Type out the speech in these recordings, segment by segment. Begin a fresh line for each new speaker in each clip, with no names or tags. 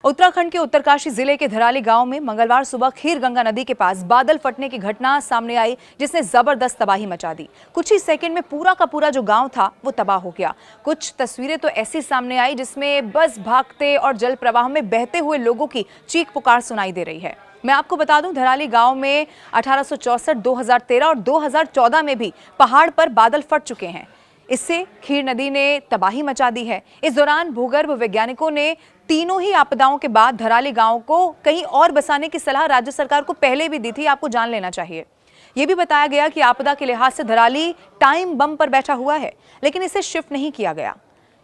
उत्तराखंड के उत्तरकाशी जिले के धराली गांव में मंगलवार सुबह खीरगंगा नदी के पास बादल फटने की घटना सामने आई, जिसने जबरदस्त तबाही मचा दी। कुछ ही सेकंड में पूरा का पूरा जो गांव था वो तबाह हो गया। कुछ तस्वीरें तो ऐसी सामने आई जिसमें बस भागते और जल प्रवाह में बहते हुए लोगों की चीख पुकार सुनाई दे रही है। मैं आपको बता दूं, धराली गांव में 1864, 2013 और 2014 में भी पहाड़ पर बादल फट चुके हैं। इससे खीर नदी ने तबाही मचा दी है। इस दौरान भूगर्भ वैज्ञानिकों ने तीनों ही आपदाओं के बाद धराली गांव को कहीं और बसाने की सलाह राज्य सरकार को पहले भी दी थी, आपको जान लेना चाहिए। यह भी बताया गया कि आपदा के लिहाज से धराली टाइम बम पर बैठा हुआ है, लेकिन इसे शिफ्ट नहीं किया गया।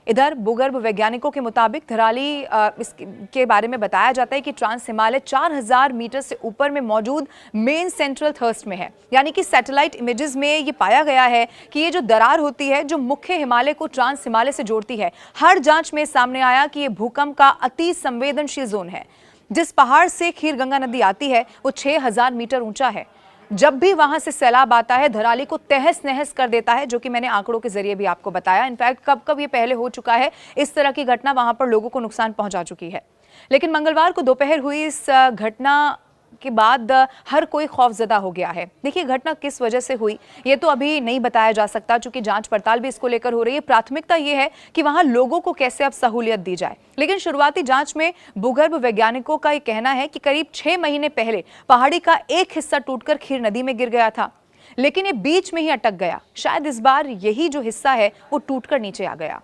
इधर भूगर्भ वैज्ञानिकों के मुताबिक धराली इसके बारे में बताया जाता है कि ट्रांस हिमालय 4000 मीटर से ऊपर में मौजूद मेन सेंट्रल थर्स्ट में है। यानी कि सैटेलाइट इमेजेस में ये पाया गया है कि ये जो दरार होती है जो मुख्य हिमालय को ट्रांस हिमालय से जोड़ती है, हर जांच में सामने आया कि ये भूकंप का अति संवेदनशील जोन है। जिस पहाड़ से खीरगंगा नदी आती है वो 6000 मीटर ऊंचा है। जब भी वहां से सैलाब आता है धराली को तहस नहस कर देता है, जो कि मैंने आंकड़ों के जरिए भी आपको बताया। इनफैक्ट कब कब ये पहले हो चुका है, इस तरह की घटना वहां पर लोगों को नुकसान पहुंचा चुकी है। लेकिन मंगलवार को दोपहर हुई इस घटना के बाद हर कोई खौफजदा हो गया है। देखिए, घटना किस वजह से हुई ये तो अभी नहीं बताया जा सकता, क्योंकि जांच पड़ताल भी इसको लेकर हो रही है। प्राथमिकता ये है कि वहां लोगों को कैसे अब सहूलियत दी जाए। लेकिन शुरुआती जांच में भूगर्भ वैज्ञानिकों का ये कहना है कि करीब 6 महीने पहले पहाड़ी का एक हिस्सा टूटकर खीर नदी में गिर गया था, लेकिन ये बीच में ही अटक गया। शायद इस बार यही जो हिस्सा है वो टूटकर नीचे आ गया।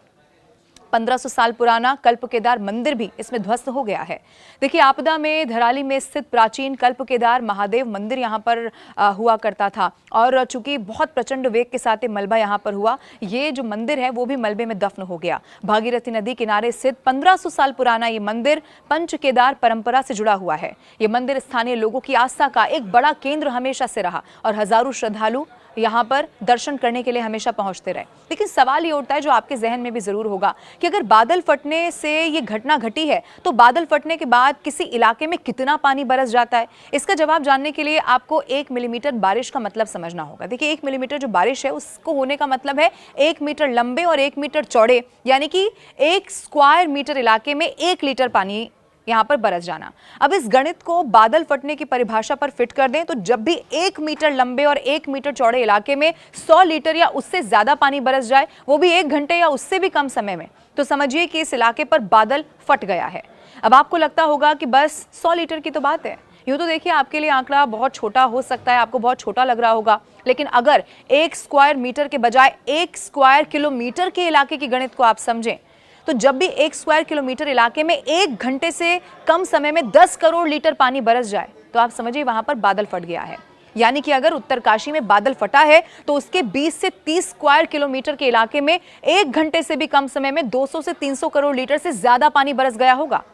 1500 साल पुराना कल्प केदार मंदिर भी इसमें ध्वस्त हो गया है। देखिए, आपदा में धराली में स्थित प्राचीन कल्प केदार महादेव मंदिर यहाँ पर हुआ करता था, और चूंकि बहुत प्रचंड वेग के साथ मलबा यहाँ पर हुआ, ये जो मंदिर है वो भी मलबे में दफन हो गया। भागीरथी नदी किनारे स्थित 1500 साल पुराना ये मंदिर पंच केदार परंपरा से जुड़ा हुआ है। ये मंदिर स्थानीय लोगों की आस्था का एक बड़ा केंद्र हमेशा से रहा, और हजारों श्रद्धालु यहाँ पर दर्शन करने के लिए हमेशा पहुंचते रहे। लेकिन सवाल ये उठता है, जो आपके जहन में भी जरूर होगा, कि अगर बादल फटने से ये घटना घटी है तो बादल फटने के बाद किसी इलाके में कितना पानी बरस जाता है। इसका जवाब जानने के लिए आपको 1 मिलीमीटर बारिश का मतलब समझना होगा। देखिए, 1 मिलीमीटर जो बारिश है उसको होने का मतलब है 1 मीटर लंबे और 1 मीटर चौड़े, यानी कि 1 स्क्वायर मीटर इलाके में 1 लीटर पानी यहां पर बरस जाना। अब इस गणित को बादल फटने की परिभाषा पर फिट कर दें तो जब भी 1 मीटर लंबे और 1 मीटर चौड़े इलाके में 100 लीटर या उससे ज्यादा पानी बरस जाए, वो भी 1 घंटे या उससे भी कम समय में, तो समझिए कि इस इलाके पर बादल फट गया है। अब आपको लगता होगा कि बस 100 लीटर की तो बात है। यूं तो देखिए, आपके लिए आंकड़ा बहुत छोटा हो सकता है, आपको बहुत छोटा लग रहा होगा, लेकिन अगर 1 स्क्वायर मीटर के बजाय 1 स्क्वायर किलोमीटर के इलाके की गणित को आप समझें, तो जब भी 1 स्क्वायर किलोमीटर इलाके में 1 घंटे से कम समय में 10 करोड़ लीटर पानी बरस जाए, तो आप समझिए वहां पर बादल फट गया है। यानी कि अगर उत्तरकाशी में बादल फटा है तो उसके 20 से 30 स्क्वायर किलोमीटर के इलाके में 1 घंटे से भी कम समय में 200 से 300 करोड़ लीटर से ज्यादा पानी बरस गया होगा।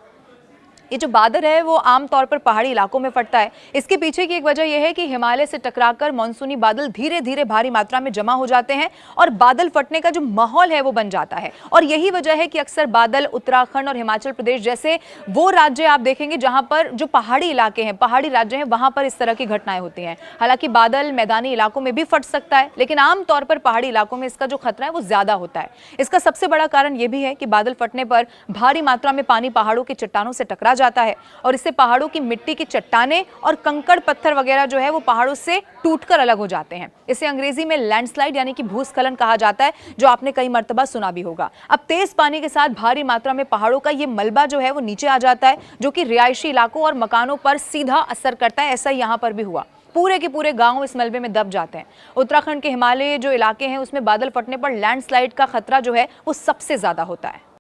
ये जो बादल है वो आमतौर पर पहाड़ी इलाकों में फटता है। इसके पीछे की एक वजह यह है कि हिमालय से टकराकर मानसूनी बादल धीरे धीरे भारी मात्रा में जमा हो जाते हैं और बादल फटने का जो माहौल है वो बन जाता है। और यही वजह है कि अक्सर बादल उत्तराखंड और हिमाचल प्रदेश जैसे वो राज्य आप देखेंगे जहां पर जो पहाड़ी इलाके हैं, पहाड़ी राज्य हैं, वहां पर इस तरह की घटनाएं होती हैं। हालांकि बादल मैदानी इलाकों में भी फट सकता है, लेकिन आमतौर पर पहाड़ी इलाकों में इसका जो खतरा है वो ज्यादा होता है। इसका सबसे बड़ा कारण यह भी है कि बादल फटने पर भारी मात्रा में पानी पहाड़ों की चट्टानों से टकरा जाता है, और इससे पहाड़ों की मिट्टी की चट्टानें और कंकड़ पत्थर वगैरह जो है वो पहाड़ों से टूटकर अलग हो जाते हैं। इसे अंग्रेजी में लैंडस्लाइड यानी कि भूस्खलन कहा जाता है, जो आपने कई मर्तबा सुना भी होगा। अब तेज पानी के साथ भारी मात्रा में पहाड़ों का ये मलबा जो है वो नीचे आ जाता है, जो कि रिहायशी इलाकों और मकानों पर सीधा असर करता है। ऐसा यहाँ पर भी हुआ, पूरे के पूरे गांव इस मलबे में दब जाते हैं। उत्तराखंड के हिमालय जो इलाके हैं उसमें बादल फटने पर लैंडस्लाइड का खतरा जो है वो सबसे ज्यादा होता है।